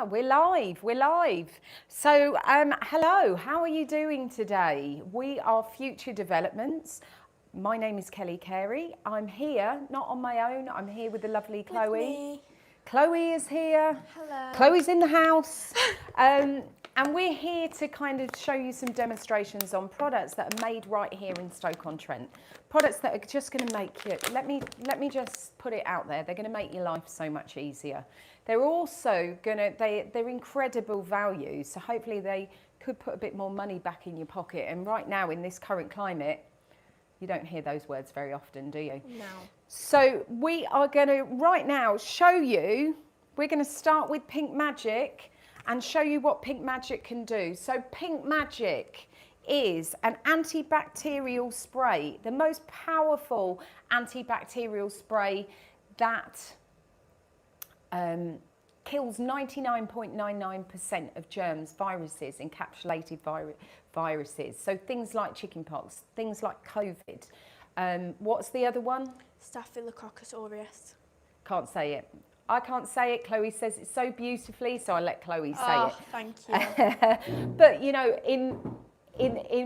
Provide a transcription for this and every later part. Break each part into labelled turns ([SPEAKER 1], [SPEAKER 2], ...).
[SPEAKER 1] we're live. So, hello, how are you doing today? We are Future Developments. My name is Kelley Carey. I'm here, not on my own, I'm here with the lovely Chloe. Chloe is here.
[SPEAKER 2] Hello.
[SPEAKER 1] Chloe's in the house. And we're here to kind of show you some demonstrations on products that are made right here in Stoke-on-Trent. Products that are just going to make you, let me just put it out there, they're going to make your life so much easier. They're also going to, they're incredible value, so hopefully they could put a bit more money back in your pocket. And right now in this current climate, you don't hear those words very often, do you?
[SPEAKER 2] No.
[SPEAKER 1] So we are going to right now show you, we're going to start with PINKMAGIC and show you what PINKMAGIC can do. So PINKMAGIC is an antibacterial spray, the most powerful antibacterial spray that kills 99.99% of germs, viruses, encapsulated viruses. So things like chickenpox, things like COVID. What's the other one?
[SPEAKER 2] Staphylococcus aureus.
[SPEAKER 1] Can't say it. I can't say it. Chloe says it so beautifully, so I let Chloe say it.
[SPEAKER 2] Thank you.
[SPEAKER 1] But you know, in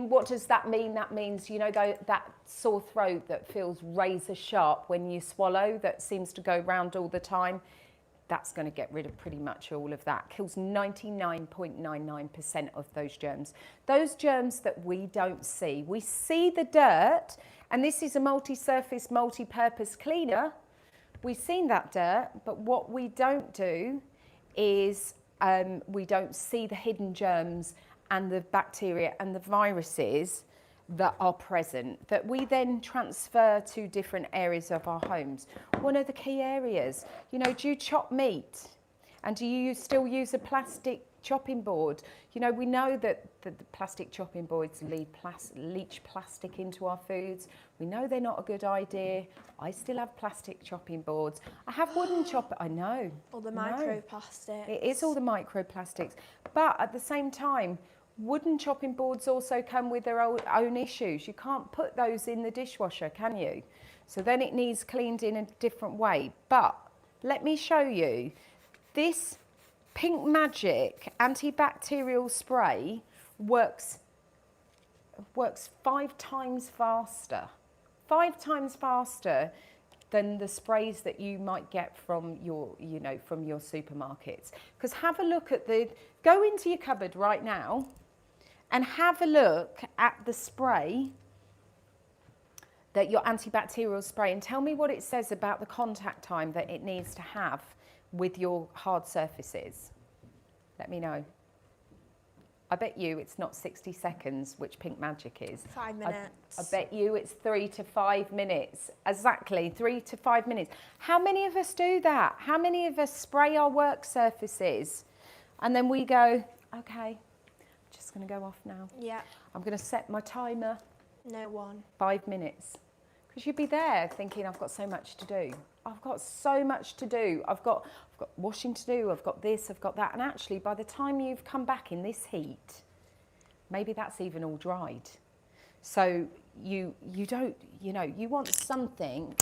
[SPEAKER 1] what does that mean? That means, you know, that sore throat that feels razor sharp when you swallow, that seems to go round all the time. That's going to get rid of pretty much all of that. Kills 99.99% of those germs. Those germs that we don't see. We see the dirt, and this is a multi-surface, multi-purpose cleaner. We've seen that dirt, but what we don't do is we don't see the hidden germs and the bacteria and the viruses that are present, that we then transfer to different areas of our homes. One of the key areas, you know, do you chop meat? And do you still use a plastic chopping board? You know, we know that the plastic chopping boards leach plastic into our foods. We know they're not a good idea. I still have plastic chopping boards. I have wooden chopper, I know.
[SPEAKER 2] All the microplastics.
[SPEAKER 1] It is all the microplastics. But at the same time, wooden chopping boards also come with their own issues. You can't put those in the dishwasher, can you? So then it needs cleaned in a different way. But let me show you. This PINKMAGIC antibacterial spray works 5 times faster. 5 times faster than the sprays that you might get from your, you know, from your supermarkets. Because have a look at go into your cupboard right now and have a look at the spray, that your antibacterial spray, and tell me what it says about the contact time that it needs to have with your hard surfaces. Let me know. I bet you it's not 60 seconds, which PINKMAGIC is.
[SPEAKER 2] 5 minutes.
[SPEAKER 1] I bet you it's 3 to 5 minutes. Exactly, 3 to 5 minutes. How many of us do that? How many of us spray our work surfaces and then we go, okay, I'm just going to go off now.
[SPEAKER 2] Yeah.
[SPEAKER 1] I'm going to set my timer.
[SPEAKER 2] No one.
[SPEAKER 1] 5 minutes. Because you'd be there thinking, I've got so much to do. I've got so much to do. I've got washing to do. I've got this, I've got that. And actually, by the time you've come back in this heat, maybe that's even all dried. So you don't, you know, you want something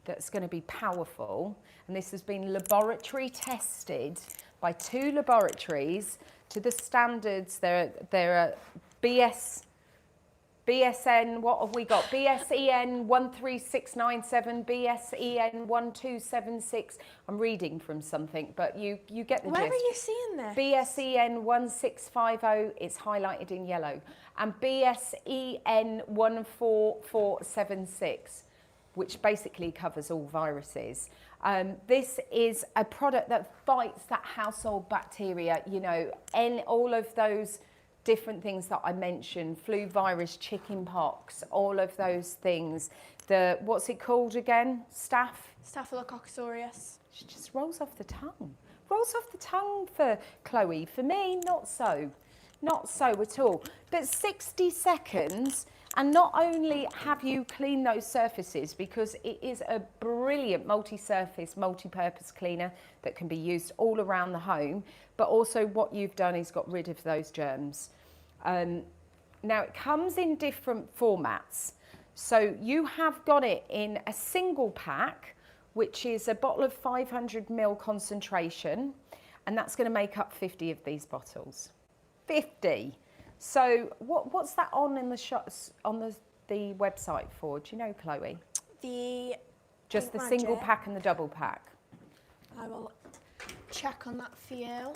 [SPEAKER 1] that's going to be powerful. And this has been laboratory tested by 2 laboratories to the standards. There are BSN, what have we got? BSEN 13697, BSEN 1276. I'm reading from something, but you get the
[SPEAKER 2] Where
[SPEAKER 1] gist.
[SPEAKER 2] are you seeing this?
[SPEAKER 1] BSEN 1650, it's highlighted in yellow. And BSEN 14476, which basically covers all viruses. This is a product that fights that household bacteria, you know, and all of those different things that I mentioned, flu virus, chickenpox, all of those things. What's it called again?
[SPEAKER 2] Staphylococcus aureus.
[SPEAKER 1] She just rolls off the tongue. Rolls off the tongue for Chloe. For me, not so. Not so at all. But 60 seconds, and not only have you cleaned those surfaces, because it is a brilliant multi-surface, multi-purpose cleaner that can be used all around the home, but also what you've done is got rid of those germs. Now it comes in different formats. So you have got it in a single pack, which is a bottle of 500 ml concentration. and that's going to make up 50 of these bottles. 50. So what's that on in the shots on the website for? Do you know, Chloe? Just the single pack and the double pack.
[SPEAKER 2] I will check on that for you.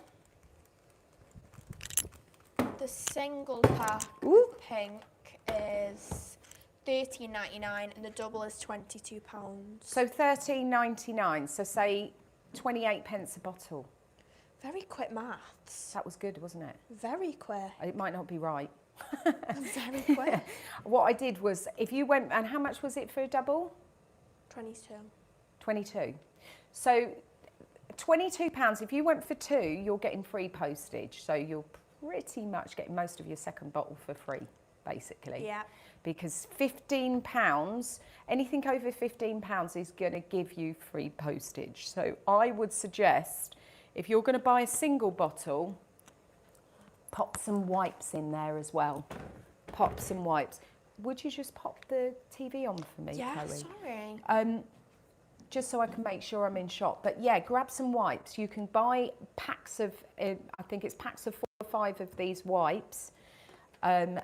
[SPEAKER 2] The single pack of pink is £13.99 and the double is £22.
[SPEAKER 1] So £13.99. So say 28 pence a bottle.
[SPEAKER 2] Very quick maths.
[SPEAKER 1] That was good, wasn't it?
[SPEAKER 2] Very quick.
[SPEAKER 1] It might not be right.
[SPEAKER 2] Very quick.
[SPEAKER 1] What I did was, if you went, and how much was it for a double?
[SPEAKER 2] 22.
[SPEAKER 1] 22. So £22. If you went for 2, you're getting free postage. So you're pretty much getting most of your second bottle for free, basically.
[SPEAKER 2] Yeah.
[SPEAKER 1] Because £15, anything over £15 is going to give you free postage. So I would suggest, if you're going to buy a single bottle, pop some wipes in there as well. Pop some wipes. Would you just pop the TV on for me,
[SPEAKER 2] Yeah,
[SPEAKER 1] Chloe?
[SPEAKER 2] sorry.
[SPEAKER 1] Just so I can make sure I'm in shot. But yeah, grab some wipes. You can buy packs of, I think it's packs of 4 or 5 of these wipes. And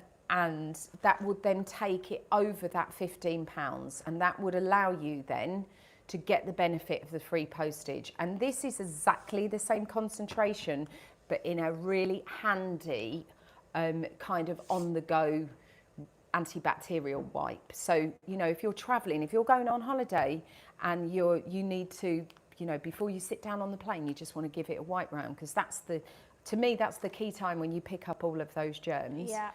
[SPEAKER 1] that would then take it over that £15. And that would allow you then to get the benefit of the free postage. And this is exactly the same concentration, but in a really handy kind of on-the-go antibacterial wipe. So, you know, if you're traveling, if you're going on holiday and you need to, you know, before you sit down on the plane, you just want to give it a wipe round, because to me, that's the key time when you pick up all of those germs.
[SPEAKER 2] Yeah.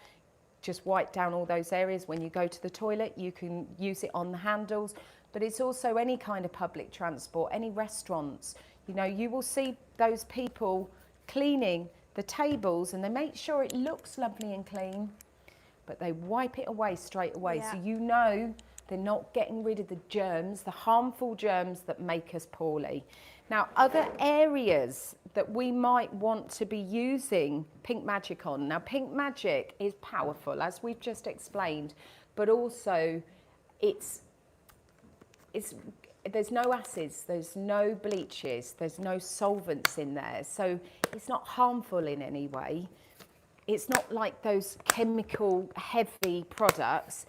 [SPEAKER 1] Just wipe down all those areas. When you go to the toilet, you can use it on the handles, but it's also any kind of public transport, any restaurants. You know, you will see those people cleaning the tables and they make sure it looks lovely and clean, but they wipe it away straight away.
[SPEAKER 2] Yeah.
[SPEAKER 1] So you know they're not getting rid of the germs, the harmful germs that make us poorly. Now, other areas that we might want to be using PINKMAGIC on. Now, PINKMAGIC is powerful, as we've just explained, but also there's no acids, there's no bleaches, there's no solvents in there. So it's not harmful in any way. It's not like those chemical heavy products,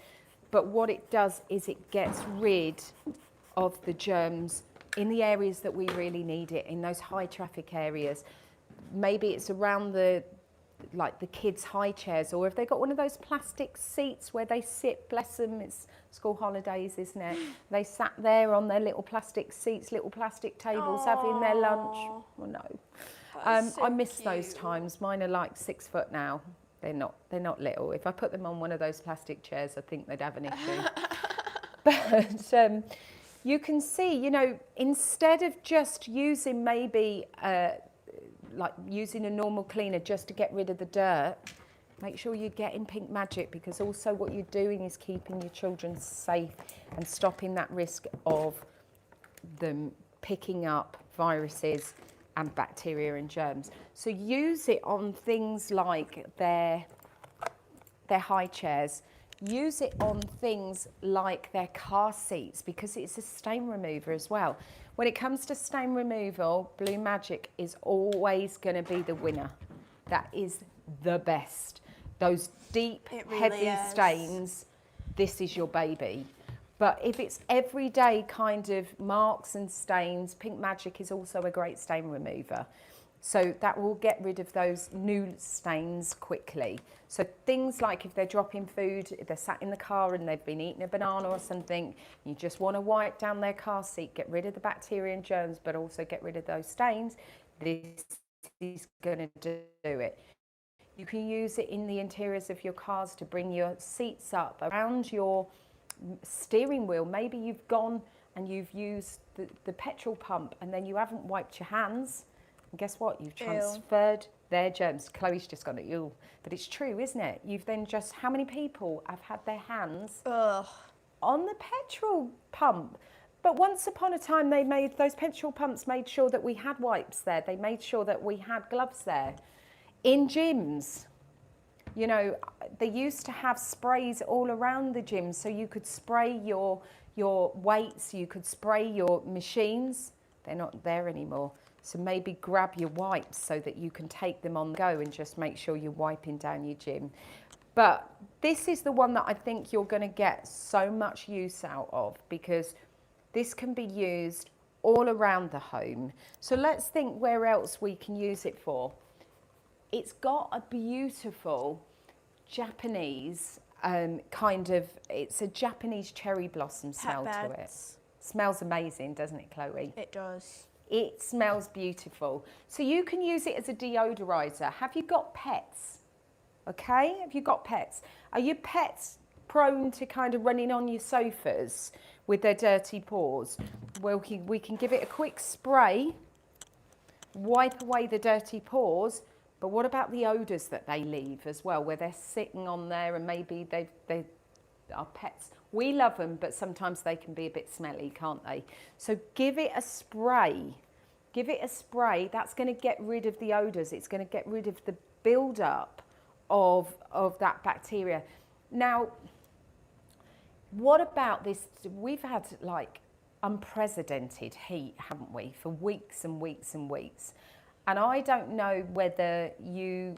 [SPEAKER 1] but what it does is it gets rid of the germs in the areas that we really need it, in those high traffic areas. Maybe it's around the kids' high chairs, or if they've got one of those plastic seats where they sit, bless them, it's school holidays, isn't it? They sat there on their little plastic seats, little plastic tables, having their lunch. Well, no.
[SPEAKER 2] So
[SPEAKER 1] I miss
[SPEAKER 2] cute.
[SPEAKER 1] those times. Mine are like 6 foot now. They're not little. If I put them on one of those plastic chairs, I think they'd have an issue. But you can see, you know, instead of just using maybe like using a normal cleaner just to get rid of the dirt, make sure you're getting PINKMAGIC, because also what you're doing is keeping your children safe and stopping that risk of them picking up viruses and bacteria and germs. So use it on things like their high chairs. Use it on things like their car seats, because it's a stain remover as well. When it comes to stain removal, BLUEMAGIC is always going to be the winner. That is the best. Those deep, heavy stains, this is your baby. But if it's everyday kind of marks and stains, PINKMAGIC is also a great stain remover. So that will get rid of those new stains quickly. So things like if they're dropping food, if they're sat in the car and they've been eating a banana or something, you just want to wipe down their car seat, get rid of the bacteria and germs, but also get rid of those stains. This is going to do it. You can use it in the interiors of your cars to bring your seats up around your steering wheel. Maybe you've gone and you've used the petrol pump and then you haven't wiped your hands. And guess what? You've transferred their germs. Chloe's just gone, ew. But it's true, isn't it? You've then just, how many people have had their hands on the petrol pump? But once upon a time, those petrol pumps made sure that we had wipes there. They made sure that we had gloves there. In gyms, you know, they used to have sprays all around the gym, so you could spray your weights, you could spray your machines. They're not there anymore. So maybe grab your wipes so that you can take them on the go and just make sure you're wiping down your gym. But this is the one that I think you're going to get so much use out of, because this can be used all around the home. So let's think where else we can use it for. It's got a beautiful Japanese it's a Japanese cherry blossom smell to it. Smells amazing, doesn't it, Chloe?
[SPEAKER 2] It does.
[SPEAKER 1] It smells beautiful. So you can use it as a deodorizer. Have you got pets? Okay, have you got pets? Are your pets prone to kind of running on your sofas with their dirty paws? Well, we can give it a quick spray, wipe away the dirty paws, but what about the odours that they leave as well, where they're sitting on there and maybe they are pets. We love them, but sometimes they can be a bit smelly, can't they? So give it a spray. Give it a spray. That's going to get rid of the odours. It's going to get rid of the build-up of that bacteria. Now, what about this? We've had like unprecedented heat, haven't we, for weeks and weeks and weeks. And I don't know whether you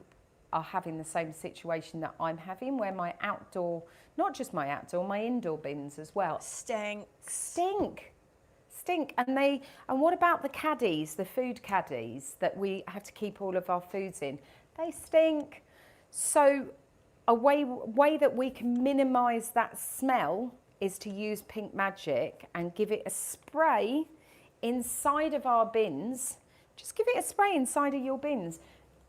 [SPEAKER 1] are having the same situation that I'm having, where my outdoor, not just my outdoor, my indoor bins as well. Stink. And what about the caddies, the food caddies that we have to keep all of our foods in? They stink. So a way that we can minimise that smell is to use PINKMAGIC and give it a spray inside of our bins. Just give it a spray inside of your bins.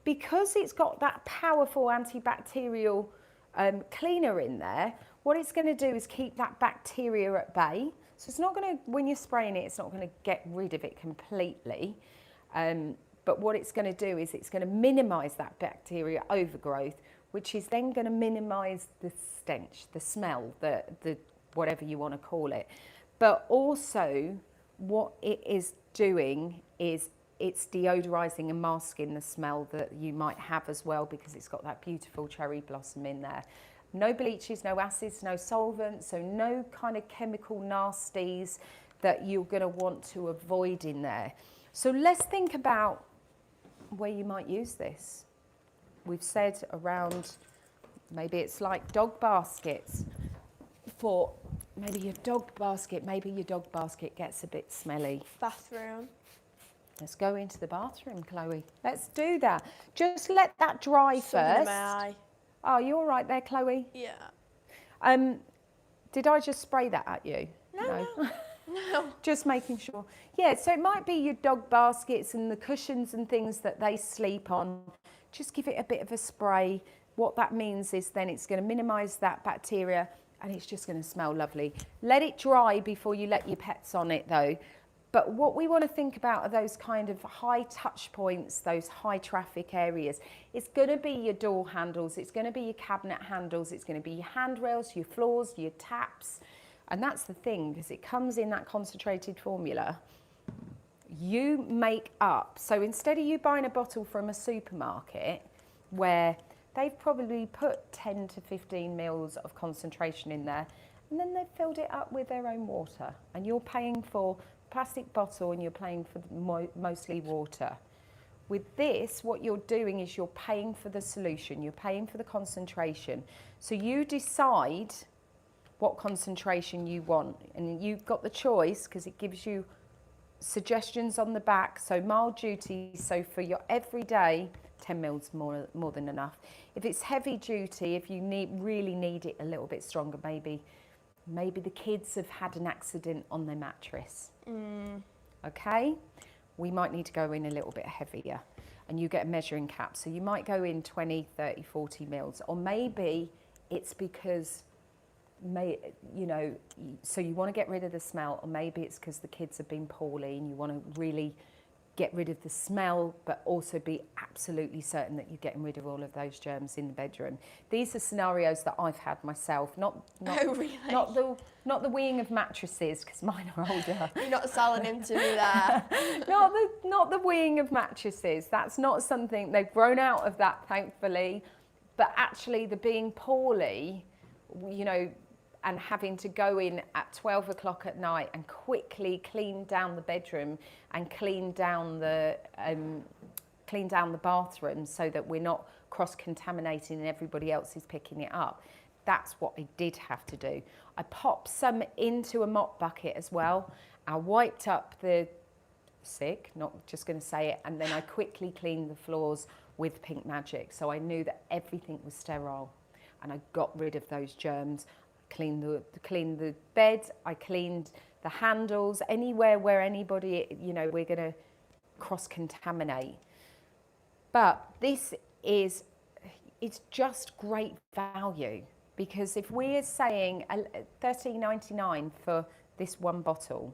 [SPEAKER 1] Because it's got that powerful antibacterial cleaner in there, what it's going to do is keep that bacteria at bay. So it's not going to, when you're spraying it, it's not going to get rid of it completely. But what it's going to do is it's going to minimise that bacteria overgrowth, which is then going to minimise the stench, the smell, the whatever you want to call it. But also what it is doing is it's deodorising and masking the smell that you might have as well, because it's got that beautiful cherry blossom in there. No bleaches, no acids, no solvents, so no kind of chemical nasties that you're going to want to avoid in there. So let's think about where you might use this. We've said around, maybe it's like dog baskets, for maybe your dog basket gets a bit smelly.
[SPEAKER 2] Bathroom.
[SPEAKER 1] Let's go into the bathroom, Chloe. Let's do that. Just let that dry
[SPEAKER 2] Something in
[SPEAKER 1] first.
[SPEAKER 2] my eye.
[SPEAKER 1] Oh, you all right there, Chloe?
[SPEAKER 2] Yeah.
[SPEAKER 1] Did I just spray that at you?
[SPEAKER 2] No. No.
[SPEAKER 1] Just making sure. Yeah, so it might be your dog baskets and the cushions and things that they sleep on. Just give it a bit of a spray. What that means is then it's going to minimise that bacteria and it's just going to smell lovely. Let it dry before you let your pets on it though. But what we want to think about are those kind of high touch points, those high traffic areas. It's going to be your door handles, it's going to be your cabinet handles, it's going to be your handrails, your floors, your taps. And that's the thing, because it comes in that concentrated formula. You make up, so instead of you buying a bottle from a supermarket where they've probably put 10 to 15 mils of concentration in there, and then they've filled it up with their own water, and you're paying for plastic bottle and you're paying for mostly water. With this, what you're doing is you're paying for the solution, you're paying for the concentration. So you decide what concentration you want, and you've got the choice because it gives you suggestions on the back. So mild duty, so for your everyday, 10 mils more than enough. If it's heavy duty, if you really need it a little bit stronger, maybe the kids have had an accident on their mattress. Okay, we might need to go in a little bit heavier, and you get a measuring cap, so you might go in 20, 30, 40 mils, or maybe it's because so you want to get rid of the smell, or maybe it's because the kids have been poorly and you want to really get rid of the smell, but also be absolutely certain that you're getting rid of all of those germs in the bedroom. These are scenarios that I've had myself, not
[SPEAKER 2] Oh, really?
[SPEAKER 1] not the weeing of mattresses, because mine are older.
[SPEAKER 2] You're not selling him to me there.
[SPEAKER 1] not the weeing of mattresses. That's not something, they've grown out of that, thankfully. But actually, the being poorly, and having to go in at 12 o'clock at night and quickly clean down the bedroom and clean down the bathroom so that we're not cross-contaminating and everybody else is picking it up. That's what I did have to do. I popped some into a mop bucket as well. I wiped up the sick, not just going to say it, and then I quickly cleaned the floors with PINKMAGIC, so I knew that everything was sterile, and I got rid of those germs. Cleaned the bed, I cleaned the handles, anywhere where anybody, you know, we're going to cross-contaminate. But this is, it's just great value, because if we're saying $13.99 for this one bottle,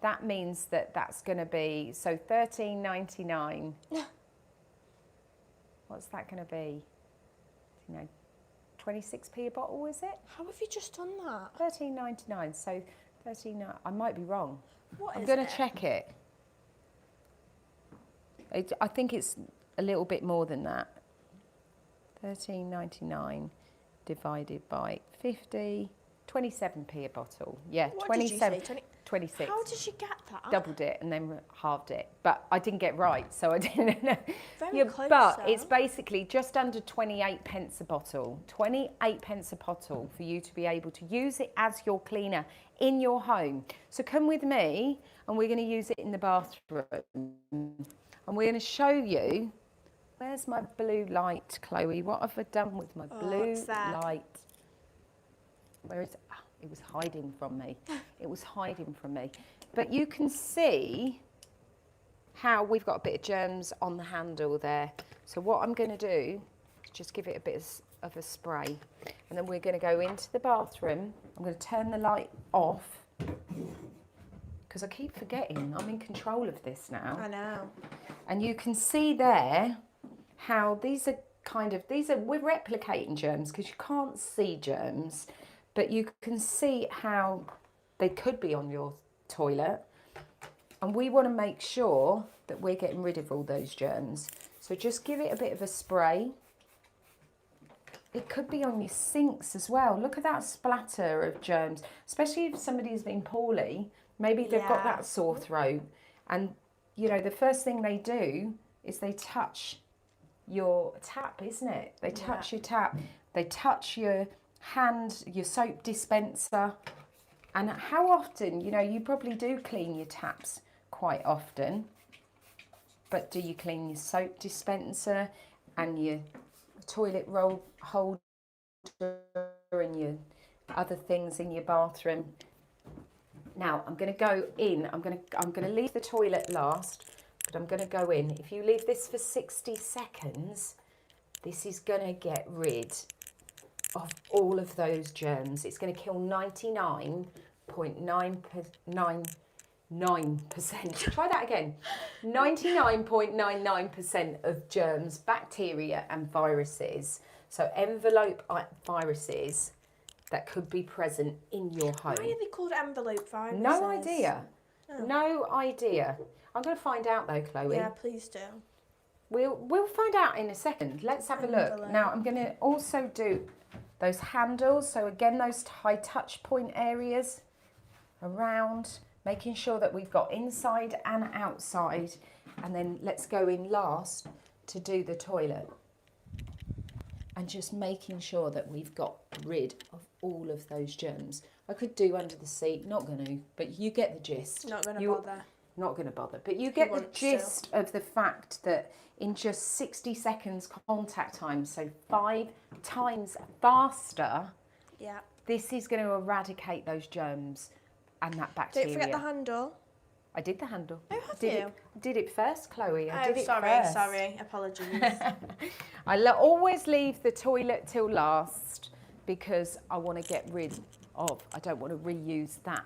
[SPEAKER 1] that means that that's going to be, so $13.99. What's that going to be? You know, 26p a bottle, is it?
[SPEAKER 2] How have you just done that?
[SPEAKER 1] $13.99. So 13. I might be wrong.
[SPEAKER 2] I'm
[SPEAKER 1] going to check it. I think it's a little bit more than that. $13.99 divided by 50. 27p a bottle. Yeah,
[SPEAKER 2] What
[SPEAKER 1] 27.
[SPEAKER 2] Did you say?
[SPEAKER 1] 26.
[SPEAKER 2] How did you get that?
[SPEAKER 1] Doubled it and then halved it, but I didn't get right, so I didn't know.
[SPEAKER 2] Very close,
[SPEAKER 1] but
[SPEAKER 2] though.
[SPEAKER 1] it's basically just under 28 pence a bottle. 28 pence a bottle for you to be able to use it as your cleaner in your home. So come with me, and we're going to use it in the bathroom, and we're going to show you. Where's my blue light, Chloe? What have I done with my blue light? Where is it? Oh, it was hiding from me. It was hiding from me. But you can see how we've got a bit of germs on the handle there. So what I'm going to do is just give it a bit of a spray. And then we're going to go into the bathroom. I'm going to turn the light off, because I keep forgetting I'm in control of this now.
[SPEAKER 2] I know.
[SPEAKER 1] And you can see there how these are we're replicating germs, because you can't see germs, but you can see how they could be on your toilet. And we want to make sure that we're getting rid of all those germs. So just give it a bit of a spray. It could be on your sinks as well. Look at that splatter of germs, especially if somebody's been poorly. Maybe they've got that sore throat. And, you know, the first thing they do is they touch your tap, isn't it? They touch your tap. They touch your hand, your soap dispenser. And how often, you know, you probably do clean your taps quite often, but do you clean your soap dispenser and your toilet roll holder and your other things in your bathroom? Now I'm going to go in. I'm going to leave the toilet last, but I'm going to go in. If you leave this for 60 seconds, this is going to get rid of all of those germs. It's going to kill 99.999%. Try that again. 99.99% of germs, bacteria and viruses. So envelope viruses that could be present in your home.
[SPEAKER 2] Why are they called envelope viruses?
[SPEAKER 1] No idea. Oh. No idea. I'm going to find out though, Chloe.
[SPEAKER 2] Yeah, please do.
[SPEAKER 1] We'll find out in a second. Let's have a look. Now I'm going to also do those handles. So again, those high touch point areas around, making sure that we've got inside and outside. And then let's go in last to do the toilet. And just making sure that we've got rid of all of those germs. I could do under the seat, not going to, but you get the gist.
[SPEAKER 2] Not going to bother.
[SPEAKER 1] Not going to bother, but you get the gist of the fact that in just 60 seconds contact time, so 5 times faster, this is going to eradicate those germs and that bacteria.
[SPEAKER 2] Don't forget the handle.
[SPEAKER 1] I did the handle.
[SPEAKER 2] Oh, have you?
[SPEAKER 1] Did it first, Chloe. I did it
[SPEAKER 2] sorry,
[SPEAKER 1] first.
[SPEAKER 2] sorry. Apologies.
[SPEAKER 1] I always leave the toilet till last because I want to get rid of, I don't want to reuse that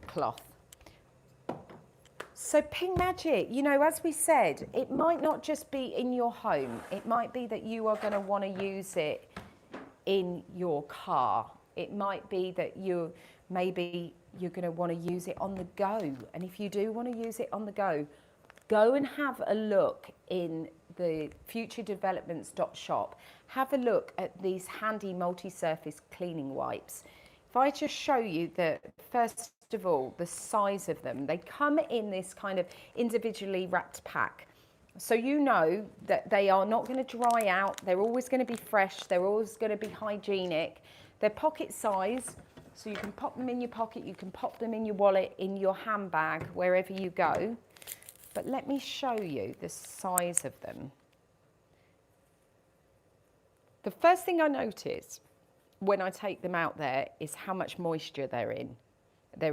[SPEAKER 1] cloth. So PINKMAGIC, you know, as we said, it might not just be in your home. It might be that you are going to want to use it in your car. It might be that maybe you're going to want to use it on the go. And if you do want to use it on the go, go and have a look in the FUTUREDEVELOPMENTS.shop, have a look at these handy multi-surface cleaning wipes. If I just show you that, first of all, the size of them, they come in this kind of individually wrapped pack. So you know that they are not going to dry out, they're always going to be fresh, they're always going to be hygienic. They're pocket size, so you can pop them in your pocket, you can pop them in your wallet, in your handbag, wherever you go. But let me show you the size of them. The first thing I notice when I take them out there is how much moisture there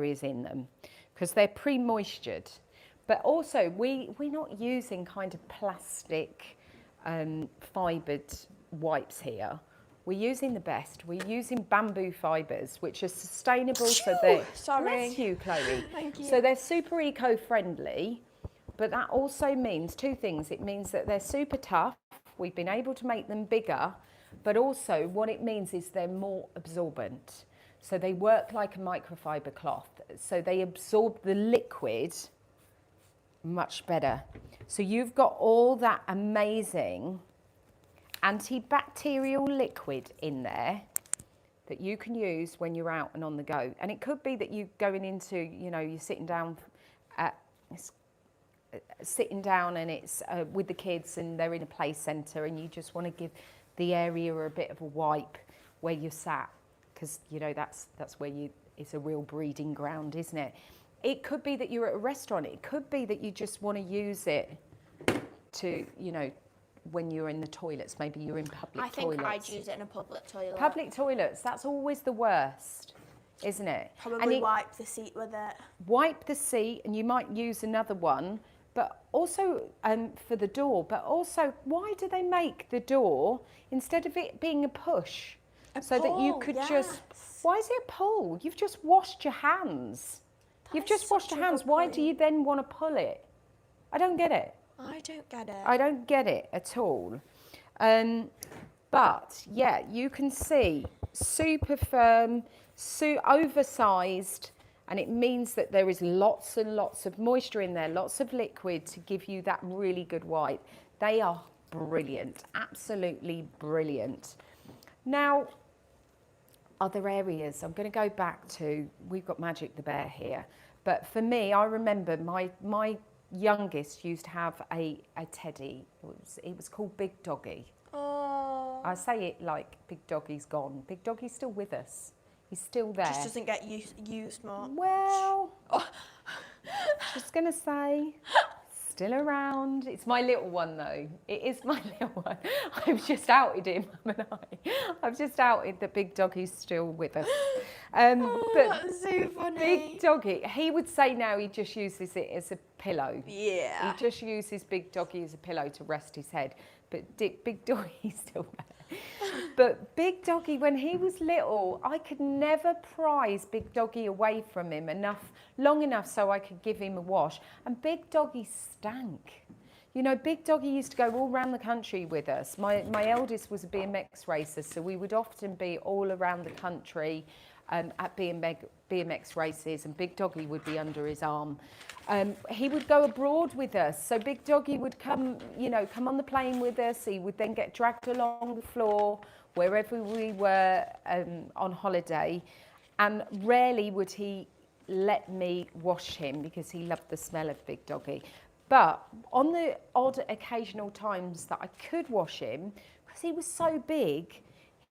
[SPEAKER 1] is in them, because they're pre-moistured. But also, we're not using kind of plastic fibred wipes here. We're using the best. We're using bamboo fibres, which are sustainable. So they're,
[SPEAKER 2] sorry.
[SPEAKER 1] Bless you, Chloe.
[SPEAKER 2] Thank you.
[SPEAKER 1] So they're super eco-friendly, but that also means two things. It means that they're super tough. We've been able to make them bigger, but also what it means is they're more absorbent. So they work like a microfiber cloth. So they absorb the liquid much better. So you've got all that amazing antibacterial liquid in there that you can use when you're out and on the go. And it could be that you're going into, you know, you're sitting down and it's with the kids and they're in a play centre and you just want to give the area a bit of a wipe where you're sat, because you know that's where it's a real breeding ground, isn't it? It could be that you're at a restaurant. It could be that you just want to use it to, you know, when you're in the toilets. Maybe you're in public toilets.
[SPEAKER 2] I think I'd use it in a public toilet.
[SPEAKER 1] Public toilets, that's always the worst, isn't it?
[SPEAKER 2] Probably wipe the seat with it.
[SPEAKER 1] Wipe the seat, and you might use another one, but also for the door. But also, why do they make the door, instead of it being a push, so that you could just, why is it a pull? You've just washed your hands. You've just washed your hands. Why do you then want to pull it? I don't get it.
[SPEAKER 2] I don't get it.
[SPEAKER 1] I don't get it at all. But yeah, you can see super firm, oversized, and it means that there is lots and lots of moisture in there, lots of liquid to give you that really good wipe. They are brilliant, absolutely brilliant. Now, other areas, I'm going to go back to, we've got Magic the Bear here, but for me, I remember my youngest used to have a teddy. It was called Big Doggy.
[SPEAKER 2] Oh.
[SPEAKER 1] I say it like Big Doggy's gone. Big Doggy's still with us. He's still there.
[SPEAKER 2] Just doesn't get used much.
[SPEAKER 1] Well, just going to say, still around. It's my little one, though. It is my little one. I've just outed him, haven't I? I've just outed that Big Doggy's still with us. But
[SPEAKER 2] That's so funny.
[SPEAKER 1] Big Doggy, he would say now he just uses it as a pillow.
[SPEAKER 2] Yeah.
[SPEAKER 1] He just uses Big Doggy as a pillow to rest his head. But Big Doggy's still there. But Big Doggy, when he was little, I could never prize Big Doggy away from him long enough so I could give him a wash. And Big Doggy stank. You know, Big Doggy used to go all around the country with us. My eldest was a BMX racer, so we would often be all around the country at BMX races, and Big Doggy would be under his arm. He would go abroad with us, so Big Doggy would come on the plane with us. He would then get dragged along the floor wherever we were on holiday, and rarely would he let me wash him because he loved the smell of Big Doggy. But on the odd occasional times that I could wash him, because he was so big,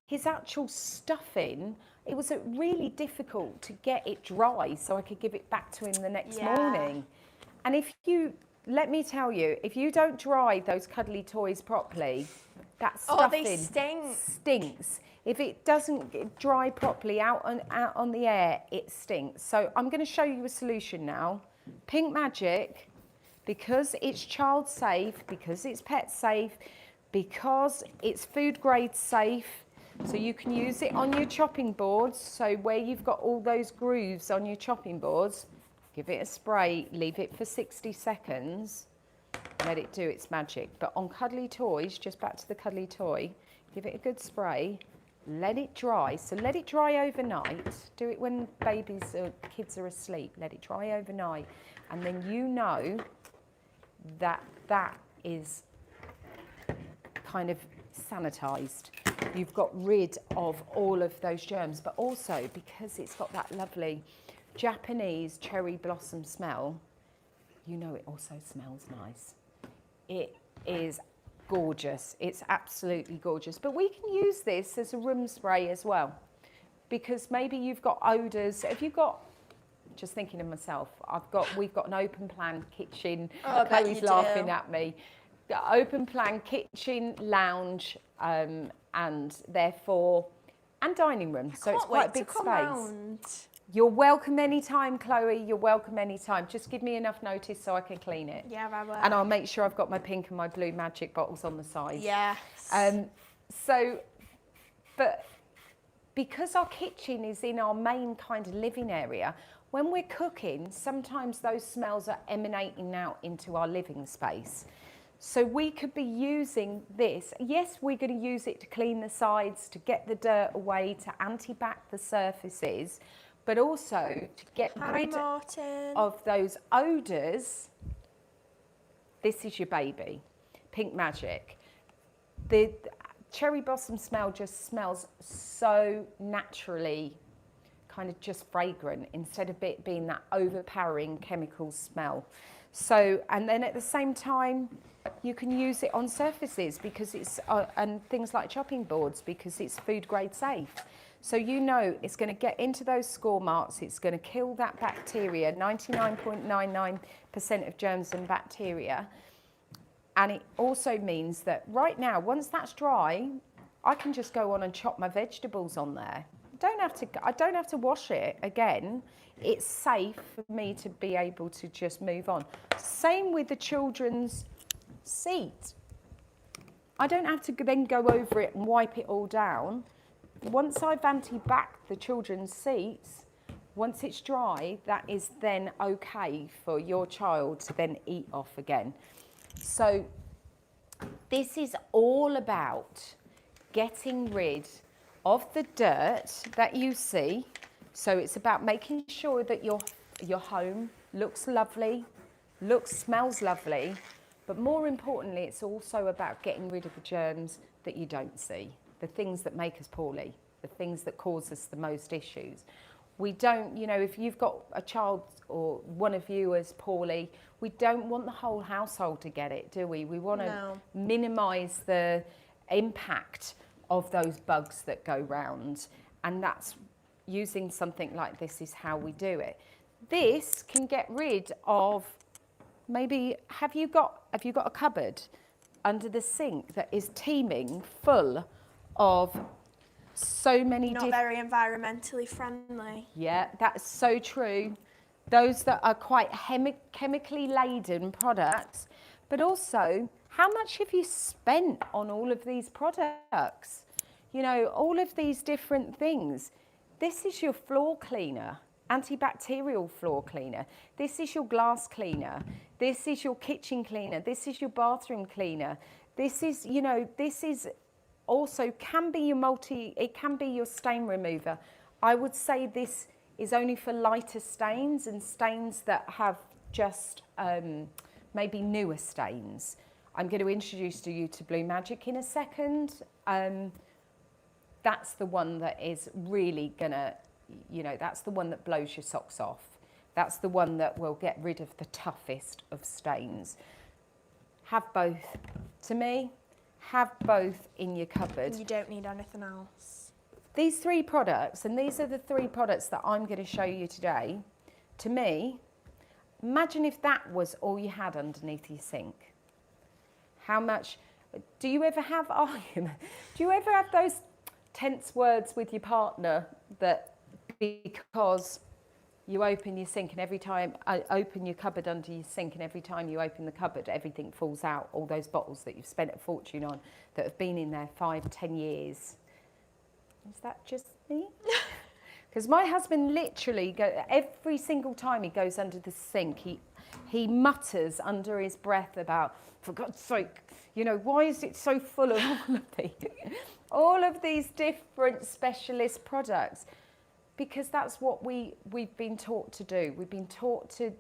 [SPEAKER 1] his actual stuffing, it was really difficult to get it dry so I could give it back to him the next morning. And let me tell you, if you don't dry those cuddly toys properly, that stuffing
[SPEAKER 2] they stink.
[SPEAKER 1] Stinks. If it doesn't dry properly out on the air, it stinks. So I'm going to show you a solution now. PINKMAGIC, because it's child safe, because it's pet safe, because it's food grade safe, so you can use it on your chopping boards. So where you've got all those grooves on your chopping boards, give it a spray, leave it for 60 seconds, let it do its magic. But on cuddly toys, just back to the cuddly toy, give it a good spray, let it dry. So let it dry overnight. Do it when babies or kids are asleep. Let it dry overnight. And then you know that is kind of sanitized. You've got rid of all of those germs, but also because it's got that lovely Japanese cherry blossom smell, you know it also smells nice. It is gorgeous. It's absolutely gorgeous. But we can use this as a room spray as well, because maybe you've got odours. If you've got, just thinking of myself, we've got an open plan kitchen.
[SPEAKER 2] Oh,
[SPEAKER 1] Chloe's laughing at me. Open plan kitchen, lounge, and therefore, and dining room. So it's quite a big space.
[SPEAKER 2] Round.
[SPEAKER 1] You're welcome anytime, Chloe. You're welcome anytime. Just give me enough notice so I can clean it.
[SPEAKER 2] Yeah, I will.
[SPEAKER 1] And I'll make sure I've got my pink and my blue magic bottles on the side.
[SPEAKER 2] Yes.
[SPEAKER 1] But because our kitchen is in our main kind of living area, when we're cooking, sometimes those smells are emanating out into our living space. So we could be using this. Yes, we're going to use it to clean the sides, to get the dirt away, to anti-bac the surfaces, but also to get rid of those odours. This is your baby, PINKMAGIC. The cherry blossom smell just smells so naturally, kind of just fragrant, instead of it being that overpowering chemical smell. So, and then at the same time, you can use it on surfaces because it's, and things like chopping boards, because it's food grade safe. So you know it's going to get into those score marks, it's going to kill that bacteria, 99.99% of germs and bacteria. And it also means that right now, once that's dry, I can just go on and chop my vegetables on there. I don't have to wash it again. It's safe for me to be able to just move on. Same with the children's seat. I don't have to then go over it and wipe it all down. Once I've anti-bac the children's seats, once it's dry, that is then okay for your child to then eat off again. So this is all about getting rid of the dirt that you see. So it's about making sure that your home looks lovely, smells lovely, but more importantly, it's also about getting rid of the germs that you don't see, the things that make us poorly, the things that cause us the most issues. We don't, you know, if you've got a child or one of you is poorly, we don't want the whole household to get it, do we? We want to minimise the impact of those bugs that go round, and that's using something like this is how we do it. This can get rid of, maybe, have you got a cupboard under the sink that is teeming full of so many
[SPEAKER 2] not very environmentally friendly.
[SPEAKER 1] Yeah, that's so true. Those that are quite chemically laden products, but also how much have you spent on all of these products? You know, all of these different things. This is your floor cleaner, antibacterial floor cleaner. This is your glass cleaner. This is your kitchen cleaner. This is your bathroom cleaner. This is, you know, this is also can be your it can be your stain remover. I would say this is only for lighter stains and stains that have just maybe newer stains. I'm going to introduce you to BLUEMAGIC in a second. That's the one that is really gonna, you know, that's the one that blows your socks off. That's the one that will get rid of the toughest of stains. Have both. To me, have both in your cupboard.
[SPEAKER 2] You don't need anything else.
[SPEAKER 1] These three products, and these are the three products that I'm going to show you today. To me, imagine if that was all you had underneath your sink. How much, do you ever have argument? Do you ever have those tense words with your partner that because you open your sink and every time open your cupboard under your sink and every time you open the cupboard everything falls out, all those bottles that you've spent a fortune on that have been in there 5-10 years? Is that just me? Because my husband literally every single time he goes under the sink, he mutters under his breath about, for God's sake, you know, why is it so full of all of these different specialist products? Because that's what we've been taught to do. We've been taught to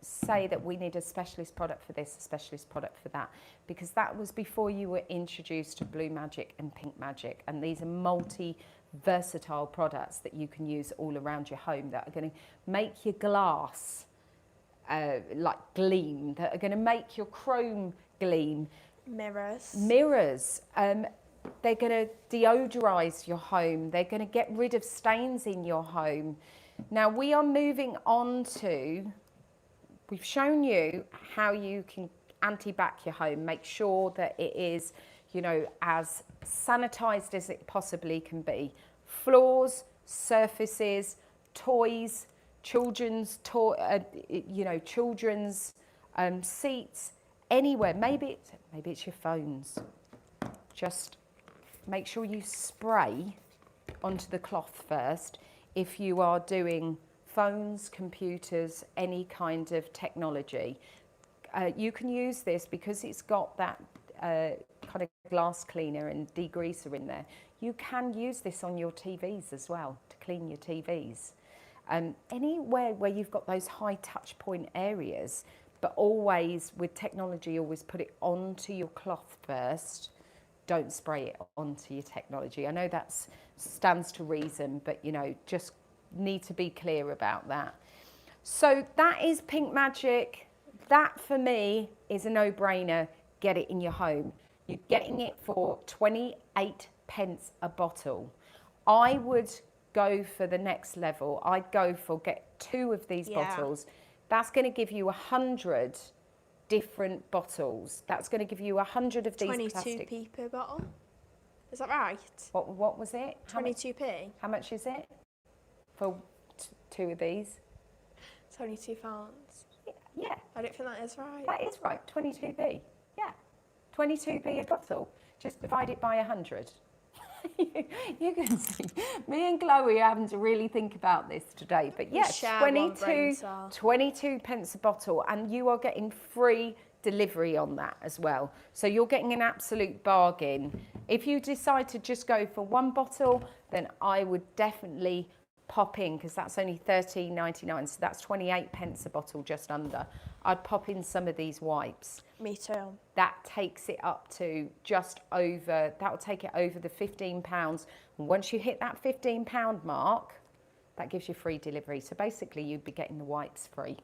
[SPEAKER 1] say that we need a specialist product for this, a specialist product for that, because that was before you were introduced to BLUEMAGIC and PINKMAGIC, and these are multi-versatile products that you can use all around your home that are going to make your glass like gleam, that are going to make your chrome gleam. Mirrors. They're going to deodorize your home. They're going to get rid of stains in your home. Now we are moving on to, we've shown you how you can anti-bac your home, make sure that it is, you know, as sanitized as it possibly can be. Floors, surfaces, toys, children's children's seats, anywhere. Maybe it's your phones. Just make sure you spray onto the cloth first if you are doing phones, computers, any kind of technology. You can use this because it's got that kind of glass cleaner and degreaser in there. You can use this on your TVs as well to clean your TVs. Anywhere where you've got those high touch point areas, but always with technology, always put it onto your cloth first. Don't spray it onto your technology. I know that stands to reason, but you know, just need to be clear about that. So that is PINKMAGIC. That for me is a no-brainer. Get it in your home. You're getting it for 28 pence a bottle. I would go for the next level. I'd go for get 2 of these bottles. That's going to give you 100 different bottles. That's going to give you 100 of these
[SPEAKER 2] 22p per bottle. Is that right?
[SPEAKER 1] What was it?
[SPEAKER 2] 22p.
[SPEAKER 1] How much is it for 2 of these?
[SPEAKER 2] £22.
[SPEAKER 1] Yeah.
[SPEAKER 2] I don't think that is right.
[SPEAKER 1] That is right. 22p. Yeah. 22p a bottle. Just divide it by 100. You can see me and Chloe are having to really think about this today, but yes, 22 pence a bottle, and you are getting free delivery on that as well, so you're getting an absolute bargain. If you decide to just go for 1 bottle, then I would definitely pop in, because that's only £13.99, so that's 28 pence a bottle, just under. I'd pop in some of these wipes.
[SPEAKER 2] Me too.
[SPEAKER 1] That takes it up to just over, that will take it over the £15. And once you hit that £15 mark, that gives you free delivery. So basically you'd be getting the wipes free.